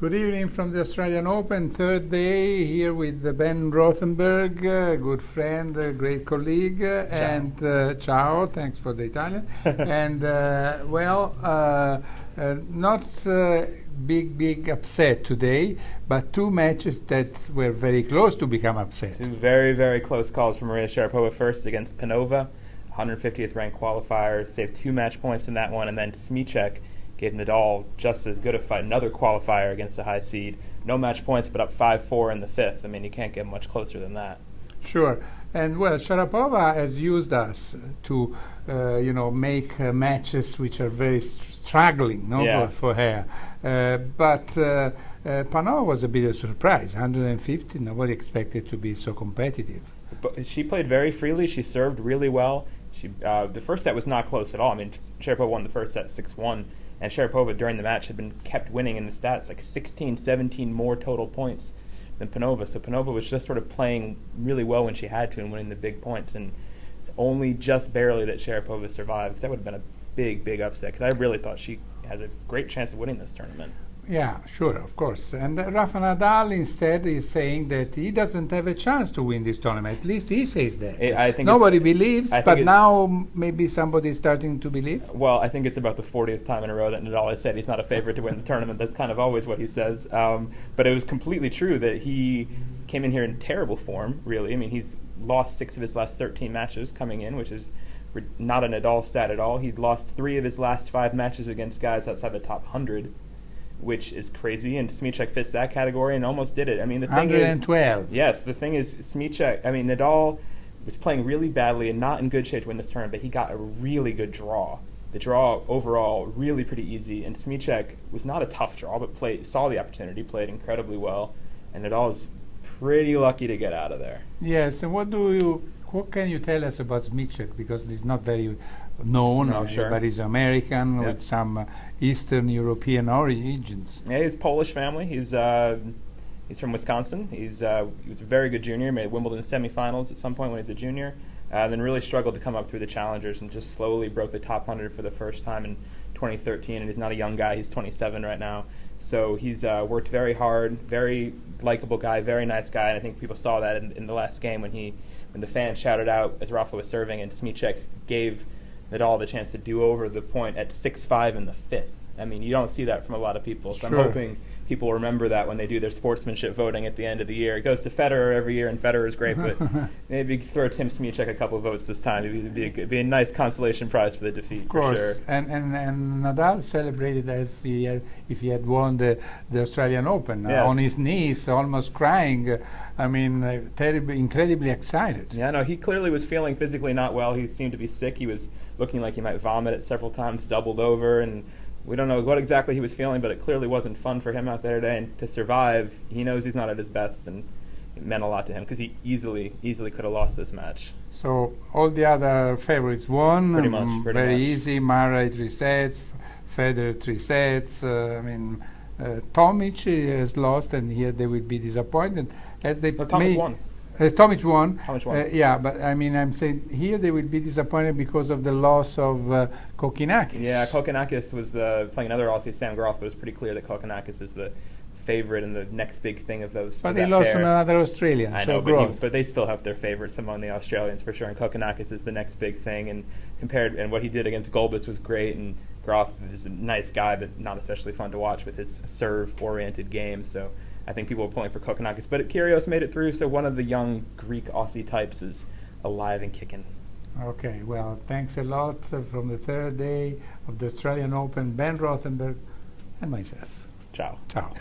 Good evening from the Australian Open, third day here with Ben Rothenberg, good friend, great colleague, and ciao, thanks for the Italian. And not big upset today, but two matches that were very close to become upset. Two very close calls from Maria Sharapova. First against Panova, 150th ranked qualifier, saved 2 match points in that one, and then Smicek gave Nadal just as good a fight, another qualifier against a high seed. No match points, but up 5-4 in the fifth. I mean, you can't get much closer than that. Sure. And, well, Sharapova has used us to, make matches which are very struggling for her. But Panova was a bit of a surprise. 150, nobody expected to be so competitive. But she played very freely. She served really well. The first set was not close at all. I mean, Sharapova won the first set 6-1. And Sharapova, during the match, had been kept winning in the stats, like 16, 17 more total points than Panova. So Panova was just sort of playing really well when she had to and winning the big points. And it's only just barely that Sharapova survived, because that would have been a big upset, because I really thought she has a great chance of winning this tournament. Yeah, sure, of course. And Rafa Nadal instead is saying that he doesn't have a chance to win this tournament. At least he says that. I think nobody believes, but now maybe somebody is starting to believe. Well, I think it's about the 40th time in a row that Nadal has said he's not a favorite to win the tournament. That's kind of always what he says. But it was completely true that he came in here in terrible form, really. I mean, he's lost 6 of his last 13 matches coming in, which is not a Nadal stat at all. He'd lost 3 of his last 5 matches against guys outside the top 100. Which is crazy, and Smicek fits that category and almost did it. I mean, the thing 112. Yes, the thing is, Nadal was playing really badly and not in good shape to win this tournament, but he got a really good draw. The draw overall really pretty easy, and Smicek was not a tough draw, but saw the opportunity, played incredibly well, and Nadal is pretty lucky to get out of there. Yes, and what can you tell us about Smicek, because he's not very known, but he's American with some Eastern European origins. Yeah, he's Polish family. He's from Wisconsin. He was a very good junior. Made Wimbledon semifinals at some point when he was a junior. Then really struggled to come up through the challengers and just slowly broke the top 100 for the first time in 2013. And he's not a young guy. He's 27 right now. So he's worked very hard, very likable guy, very nice guy. And I think people saw that in the last game when the fans shouted out as Rafa was serving and Smicek gave Nadal the chance to do over the point at 6-5 in the fifth. I mean, you don't see that from a lot of people. So I'm hoping people remember that when they do their sportsmanship voting at the end of the year. It goes to Federer every year, and Federer's great, but maybe throw Tim Smicek a couple of votes this time. It'd be a nice consolation prize for the defeat, for sure. And Nadal celebrated as if he had won the Australian Open, on his knees, almost crying. I mean, incredibly excited. Yeah, no, he clearly was feeling physically not well. He seemed to be sick. He was looking like he might vomit it several times, doubled over, and we don't know what exactly he was feeling, but it clearly wasn't fun for him out there today. And to survive, he knows he's not at his best, and it meant a lot to him because he easily could have lost this match. So all the other favorites won. Pretty much. Very easy. Murray 3 sets, Federer 3 sets. Tomic has lost, and here they will be disappointed. Tomic won. Tomic won. Tomic won. Yeah, but I mean, I'm saying here they will be disappointed because of the loss of Kokkinakis. Yeah, Kokkinakis was playing another Aussie, Sam Groth, but it was pretty clear that Kokkinakis is the favorite and the next big thing of those. But they lost to another Australian. I know, but they still have their favorites among the Australians for sure. And Kokkinakis is the next big thing. And what he did against Gulbis was great. And Groth is a nice guy, but not especially fun to watch with his serve-oriented game. So I think people were pulling for Kokkinakis. But Kyrgios made it through, so one of the young Greek Aussie types is alive and kicking. Okay, well, thanks a lot from the third day of the Australian Open, Ben Rothenberg and myself. Ciao. Ciao.